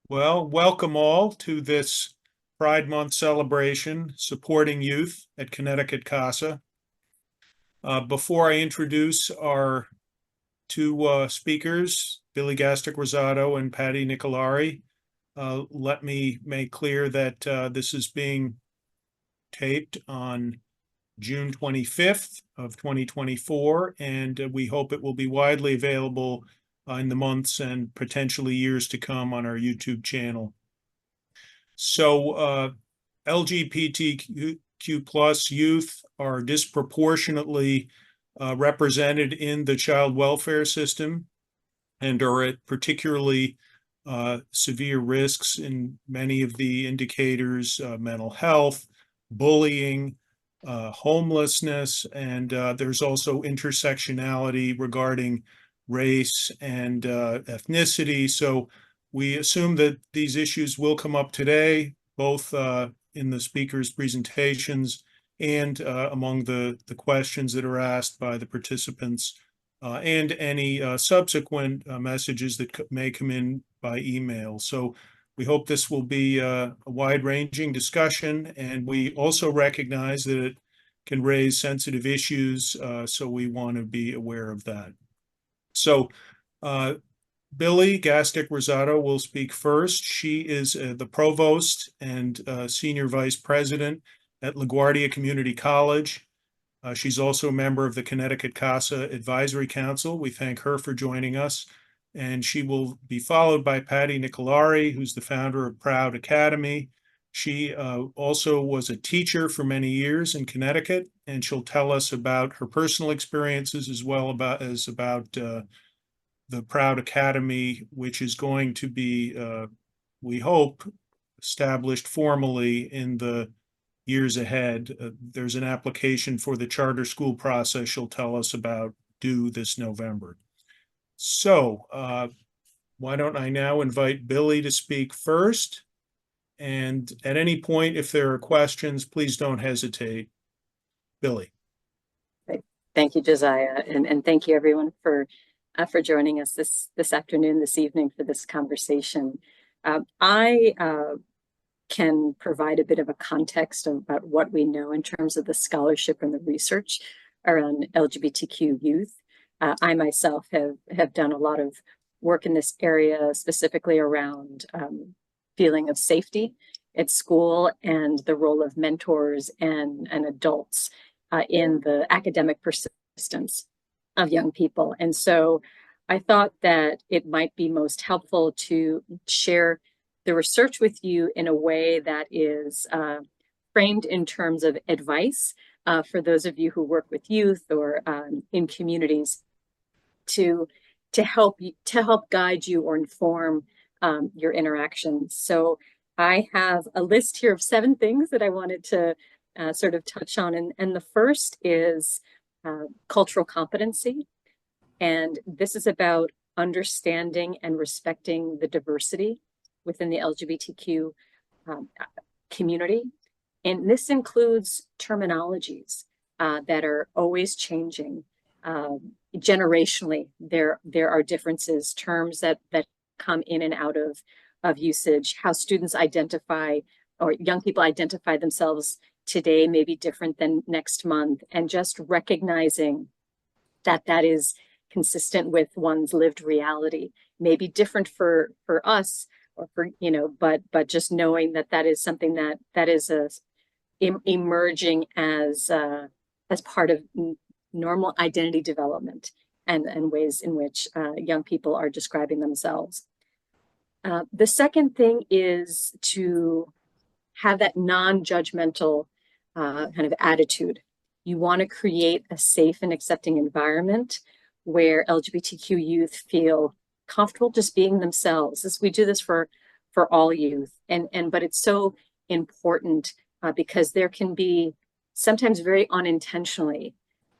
Well, welcome all to this Pride Month celebration supporting youth at Connecticut CASA. Before I introduce our two speakers, Billie Gastic Rosado and Patty Nicolari, let me make clear that this is being taped on June 25th of 2024, and we hope it will be widely available in the months and potentially years to come on our YouTube channel. So LGBTQ plus youth are disproportionately represented in the child welfare system and are at particularly severe risks in many of the indicators, mental health, bullying, homelessness, and there's also intersectionality regarding race and ethnicity. So we assume that these issues will come up today, both in the speakers' presentations and among the questions that are asked by the participants, and any subsequent messages that may come in by email. So we hope this will be a wide-ranging discussion, and we also recognize that it can raise sensitive issues, so we want to be aware of that. So Billie Gastic Rosado will speak first. She is the Provost and Senior Vice President at LaGuardia Community College. She's also a member of the Connecticut CASA Advisory Council. We thank her for joining us. And she will be followed by Patty Nicolari, who's the founder of Proud Academy. She also was a teacher for many years in Connecticut, and she'll tell us about her personal experiences as well as about the Proud Academy, which is going to be, we hope, established formally in the years ahead. There's an application for the charter school process she'll tell us about due this November. So why don't I now invite Billie to speak first? And at any point, if there are questions, please don't hesitate. Billie. Thank you, Josiah, and thank you everyone for joining us this afternoon, this evening for this conversation. I can provide a bit of a context about what we know in terms of the scholarship and the research around LGBTQ youth. I myself have done a lot of work in this area, specifically around feeling of safety at school and the role of mentors and adults in the academic persistence of young people. And so I thought that it might be most helpful to share the research with you in a way that is framed in terms of advice for those of you who work with youth or in communities to help guide you or inform your interactions. So I have a list here of 7 things that I wanted to sort of touch on, and the first is cultural competency, and this is about understanding and respecting the diversity within the LGBTQ community. And this includes terminologies that are always changing. Generationally, there are differences, terms that come in and out of usage, how students identify or young people identify themselves today may be different than next month, and just recognizing that that is consistent with one's lived reality, may be different for us or for, but just knowing that that is something that is emerging as part of normal identity development and ways in which young people are describing themselves. The second thing is to have that non-judgmental kind of attitude. You want to create a safe and accepting environment where LGBTQ youth feel comfortable just being themselves. We do this for all youth, but it's so important because there can be sometimes very unintentionally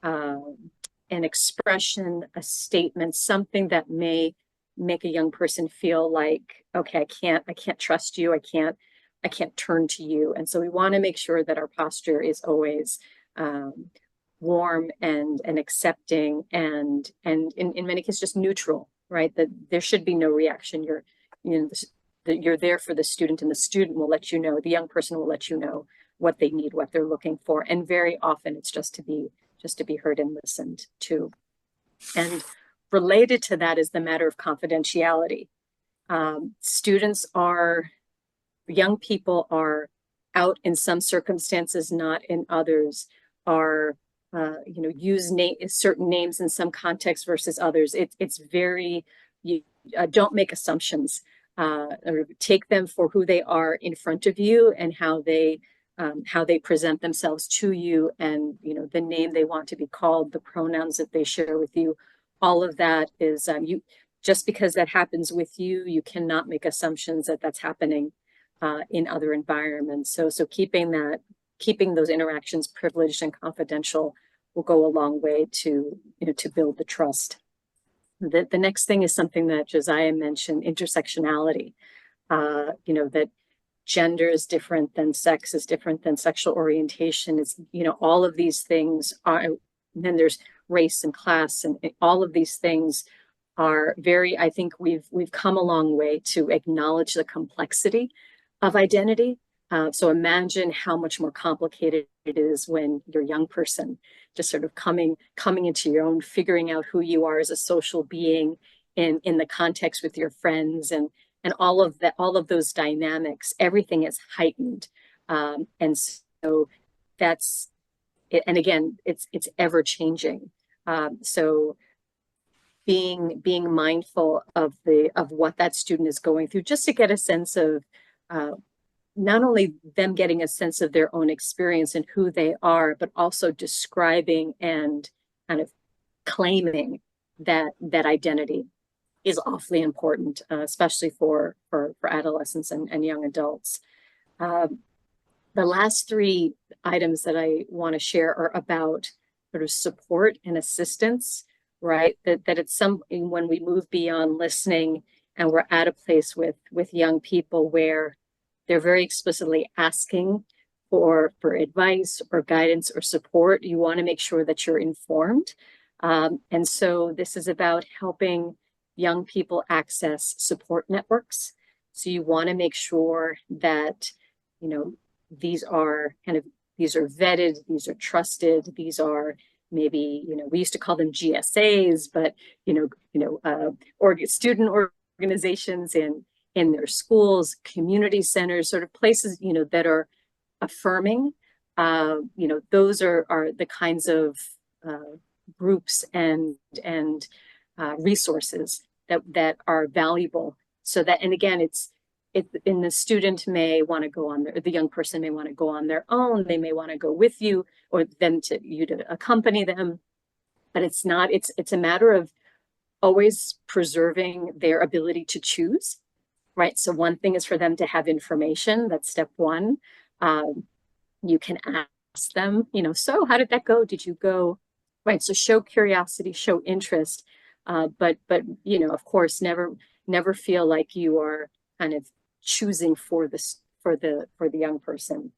an expression, a statement, something that may make a young person feel like, okay, I can't trust you, I can't turn to you. And so we want to make sure that our posture is always warm and accepting and in many cases just neutral, right? That there should be no reaction. The you're there for the student, and the student will let you know, the young person will let you know what they need, what they're looking for. And very often it's just to be heard and listened to. And related to that is the matter of confidentiality. Young people are out in some circumstances, not in others, are use certain names in some contexts versus others. It's very, you don't make assumptions, or take them for who they are in front of you and how they present themselves to you, and the name they want to be called, the pronouns that they share with you. All of that is just because that happens with you, you cannot make assumptions that that's happening in other environments. So keeping those interactions privileged and confidential will go a long way to build the trust. The next thing is something that Josiah mentioned: intersectionality. That gender is different than sex, is different than sexual orientation. It's all of these things are. And then there's race and class, and all of these things are very. I think we've come a long way to acknowledge the complexity of identity. So imagine how much more complicated it is when you're a young person, just sort of coming into your own, figuring out who you are as a social being in the context with your friends, and all of that, all of those dynamics. Everything is heightened, and so that's it. And again, it's ever changing. So being mindful of what that student is going through, just to get a sense of not only them getting a sense of their own experience and who they are, but also describing and kind of claiming that identity is awfully important, especially for adolescents and young adults. The last three items that I want to share are about sort of support and assistance, right? That it's when we move beyond listening and we're at a place with young people where they're very explicitly asking for advice or guidance or support, you want to make sure that you're informed. And so this is about helping young people access support networks. So you want to make sure that, these are vetted, these are trusted, these are maybe, we used to call them GSAs, but, student organizations in their schools, community centers, sort of places, that are affirming. Those are the kinds of groups and resources that are valuable. So that, and again, and the student may want to go on the young person may want to go on their own. They may want to go with you, or them to accompany them. But it's a matter of always preserving their ability to choose. Right. So one thing is for them to have information. That's step one. You can ask them, so how did that go? Did you go? Right. So show curiosity, show interest, but of course, never feel like you are kind of choosing for the young person.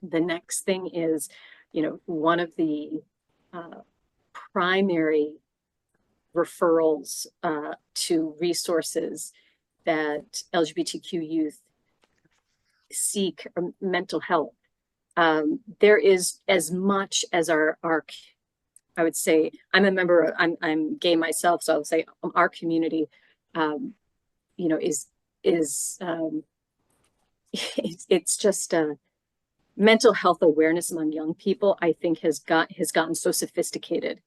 The next thing is, one of the primary referrals to resources that LGBTQ youth seek mental health. There is, as much as our I would say, I'm a member, I'm gay myself, so I would say our community, it's just mental health awareness among young people, I think has gotten so sophisticated,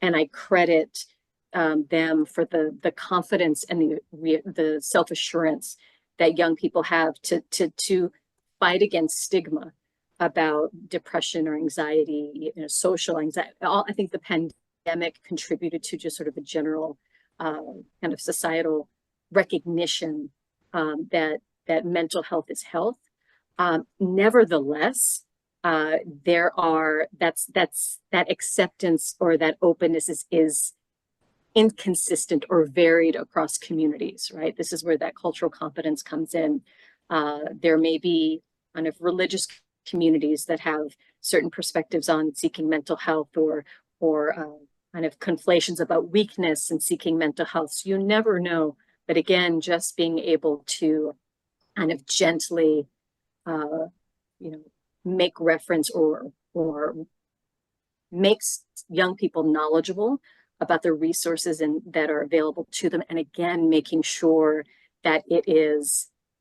and I credit them for the confidence and the self-assurance that young people have to fight against stigma about depression or anxiety, social anxiety. I think the pandemic contributed to just sort of a general kind of societal recognition that mental health is health. Nevertheless, that acceptance or that openness is inconsistent or varied across communities, right? This is where that cultural competence comes in. There may be kind of religious communities that have certain perspectives on seeking mental health, or kind of conflations about weakness and seeking mental health. So you never know. But again, just being able to kind of gently, make reference or makes young people knowledgeable about the resources that are available to them. And again, making sure that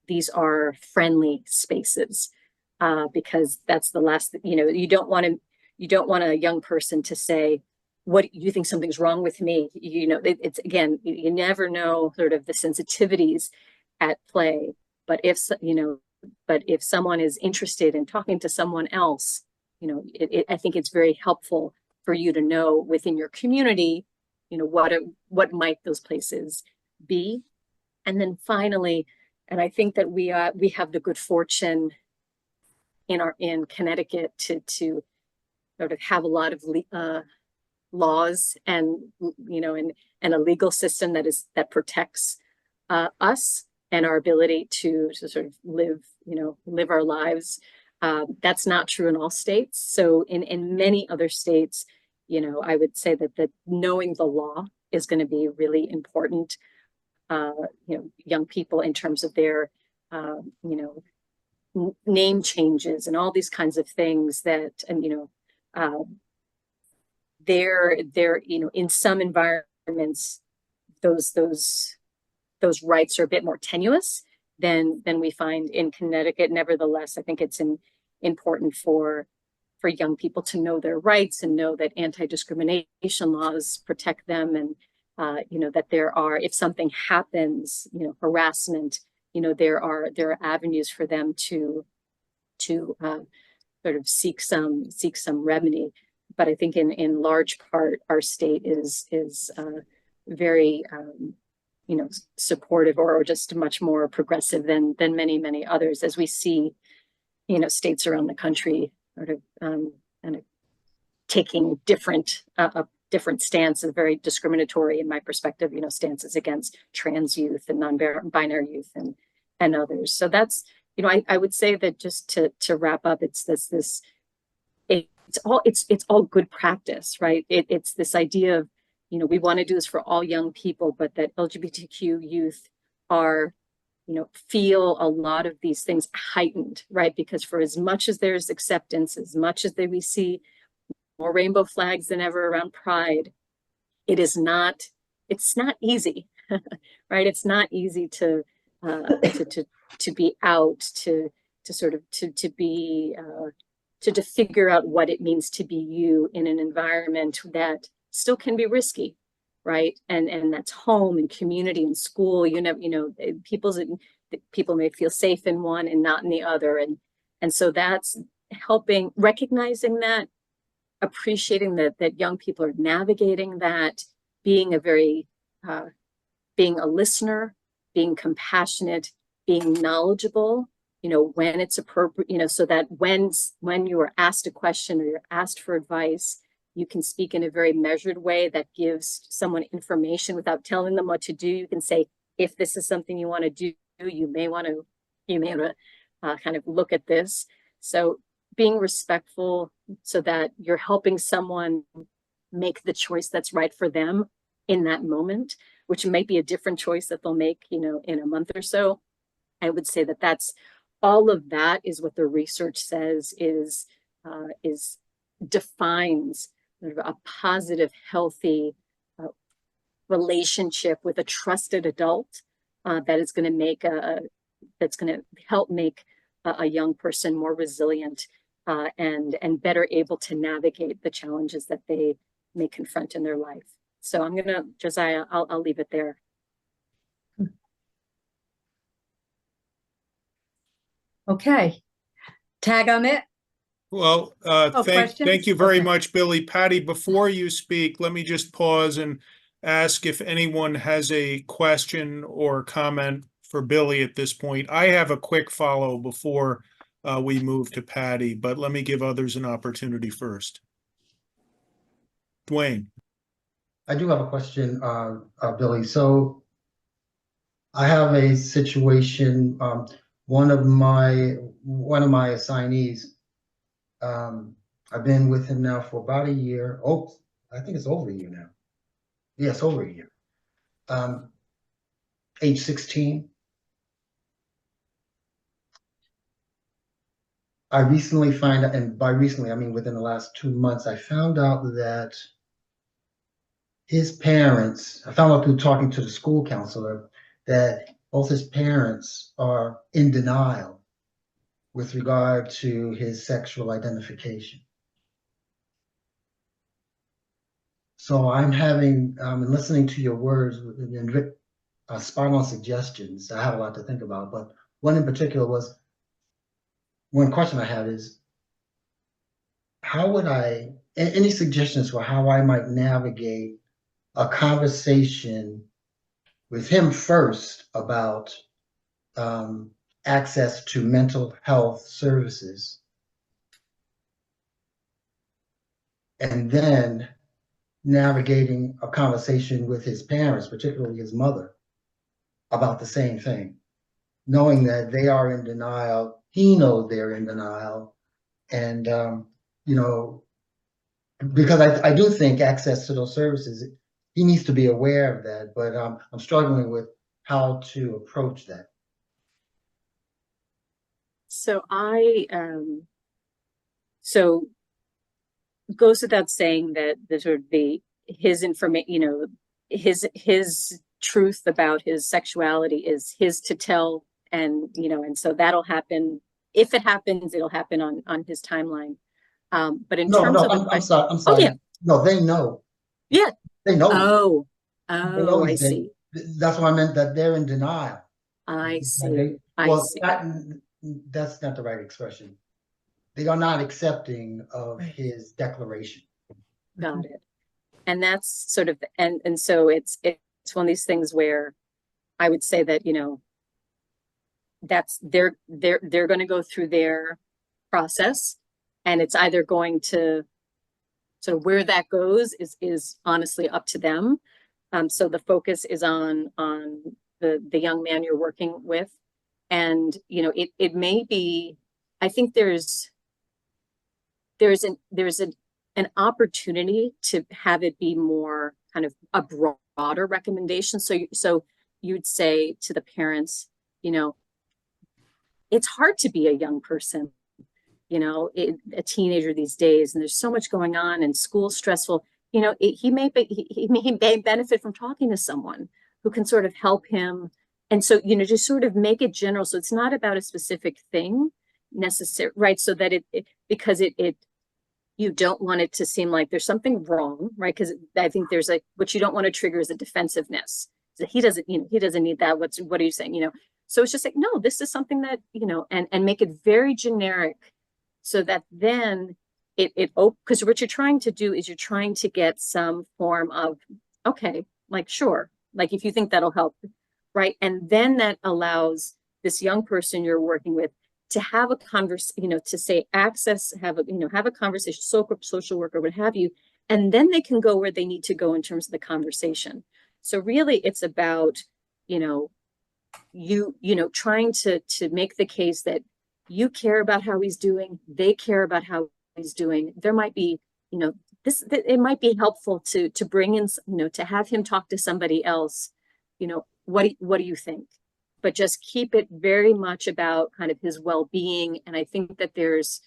these are friendly spaces, because that's the last, you don't want a young person to say, what, you think something's wrong with me? It's again, you never know sort of the sensitivities at play, but if someone is interested in talking to someone else, I think it's very helpful for you to know within your community, what might those places be. And then finally, and I think that we have the good fortune in Connecticut to sort of have a lot of laws and a legal system that protects us and our ability to sort of live our lives. That's not true in all states. So in many other states, I would say that knowing the law is going to be really important. Young people in terms of their, name changes and all these kinds of things they're in some environments, those rights are a bit more tenuous than we find in Connecticut. Nevertheless, I think it's important for young people to know their rights and know that anti-discrimination laws protect them, and that if something happens, harassment, there are avenues for them to sort of seek some remedy. But I think in large part, our state is very supportive, or just much more progressive than many others, as we see states around the country sort of kind of taking different stances, very discriminatory in my perspective, stances against trans youth and non-binary youth and others. So that's, I would say that, just to wrap up, it's all good practice, right? It's this idea of, we want to do this for all young people, but that LGBTQ youth are, feel a lot of these things heightened, right? Because for as much as there's acceptance, as much as we see more rainbow flags than ever around Pride, it's not easy, right? It's not easy to be out, to figure out what it means to be you in an environment that still can be risky, right? And that's home and community and school. People may feel safe in one and not in the other, and so that's helping, recognizing that, appreciating that young people are navigating that, being a listener, being compassionate, being knowledgeable, when it's appropriate, so that when you are asked a question or you're asked for advice, you can speak in a very measured way that gives someone information without telling them what to do. You can say, if this is something you want to do, you may want to kind of look at this. So being respectful, so that you're helping someone make the choice that's right for them in that moment, which might be a different choice that they'll make, in a month or so. I would say that's all of that is what the research says defines a positive, healthy relationship with a trusted adult that is going to that's going to help make a young person more resilient and better able to navigate the challenges that they may confront in their life. So I'm gonna, Josiah, I'll leave it there. Okay. Tag on it. Well, thank you very much, Billie. Patty, before you speak, let me just pause and ask if anyone has a question or comment for Billie at this point. I have a quick follow before we move to Patty, but let me give others an opportunity first. Dwayne. I do have a question, Billie. So I have a situation. One of my assignees, I've been with him now for about a year. Oh, I think it's over a year now. Yes, over a year. Age 16. I recently find out, and by recently, I mean within the last 2 months, I found out that his parents, I found out through talking to the school counselor that both his parents are in denial with regard to his sexual identification. So I'm having, and listening to your words and spot on suggestions. I have a lot to think about, but one in particular was, one question I have is, how would any suggestions for how I might navigate a conversation with him first about access to mental health services, and then navigating a conversation with his parents, particularly his mother, about the same thing, knowing that they are in denial, he knows they're in denial, and you know, because I do think access to those services, he needs to be aware of that, but I'm struggling with how to approach that. So so goes without saying that the sort of his information, you know, his truth about his sexuality is his to tell, and you know, and so that'll happen. If it happens, it'll happen on his timeline. But in terms of I'm sorry. I'm sorry. Oh, yeah. No, they know. Yeah. They know. They know I he's see. That's what I meant, that they're in denial. I see. That's not the right expression. They are not accepting of his declaration. Got it. And that's sort of, and so it's one of these things where I would say that, you know, that's they're going to go through their process, and it's either going to sort of, where that goes is honestly up to them. So the focus is on the young man you're working with, and you know, it may be, I think there's an opportunity to have it be more kind of a broader recommendation. So you'd say to the parents, you know, it's hard to be a young person, you know, a teenager these days, and there's so much going on, and school's stressful. You know, he may benefit from talking to someone who can sort of help him. And so, you know, just sort of make it general. So it's not about a specific thing necessary, right? So that because you don't want it to seem like there's something wrong, right? Because I think there's what you don't want to trigger is a defensiveness. So he doesn't need that. What are you saying? You know, so it's just like, no, this is something that, you know, and make it very generic, so that then because what you're trying to do is you're trying to get some form of, okay, like, sure, like if you think that'll help, right? And then that allows this young person you're working with to have a conversation, you know, to say have a conversation, social worker, what have you, and then they can go where they need to go in terms of the conversation. So really, it's about, you know, trying to make the case that you care about how he's doing, they care about how he's doing. There might be, you know, it might be helpful to bring in, you know, to have him talk to somebody else, you know, what do you think? But just keep it very much about kind of his well-being. And I think that there's,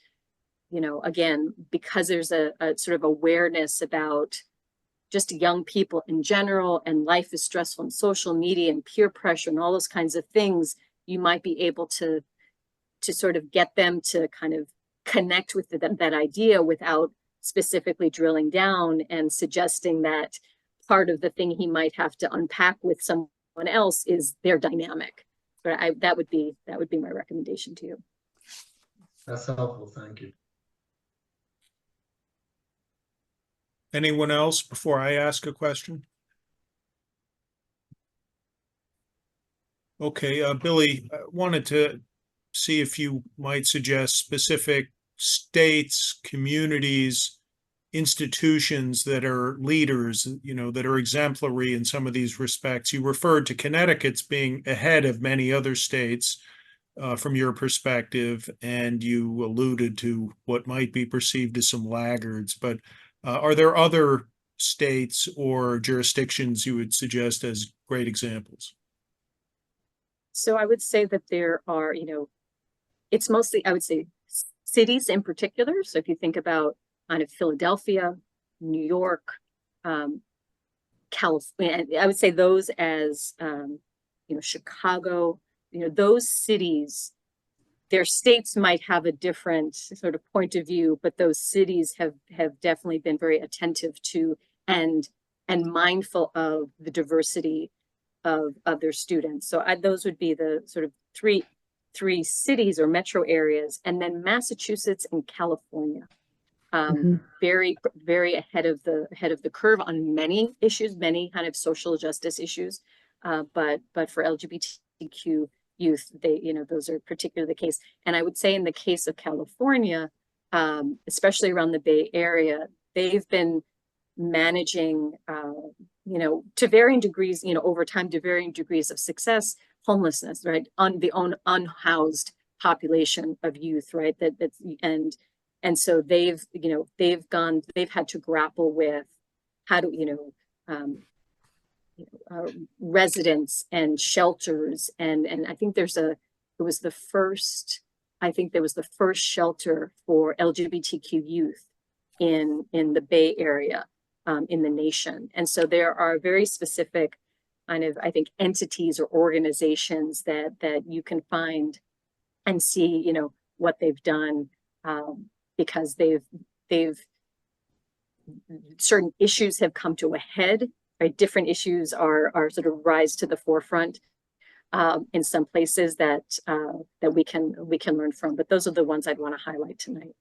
you know, again, because there's a sort of awareness about just young people in general, and life is stressful, and social media and peer pressure and all those kinds of things, you might be able to sort of get them to kind of connect with that idea without specifically drilling down and suggesting that part of the thing he might have to unpack with someone else is their dynamic. But that would be my recommendation to you. That's helpful. Thank you. Anyone else before I ask a question? Okay, Billy, I wanted to see if you might suggest specific states, communities, institutions that are leaders, you know, that are exemplary in some of these respects. You referred to Connecticut's being ahead of many other states from your perspective, and you alluded to what might be perceived as some laggards. But are there other states or jurisdictions you would suggest as great examples? So I would say that there are, you know, it's mostly, I would say, cities in particular. So if you think about kind of Philadelphia, New York, California, I would say those as, Chicago, those cities, their states might have a different sort of point of view, but those cities have definitely been very attentive to and mindful of the diversity of their students. So those would be the sort of three cities or metro areas, and then Massachusetts and California, very, very ahead of the curve on many issues, many kind of social justice issues. But for LGBTQ youth, those are particularly the case. And I would say in the case of California, especially around the Bay Area, they've been managing, to varying degrees, over time, to varying degrees of success, homelessness, right, on the unhoused population of youth, right, and so they've had to grapple with how to, residents and shelters, and I think there was the first shelter for LGBTQ youth in the Bay Area, in the nation. And so there are very specific kind of, I think, entities or organizations that you can find and see, what they've done, because they've certain issues have come to a head, right? Different issues are sort of rise to the forefront in some places that we can learn from. But those are the ones I'd want to highlight tonight.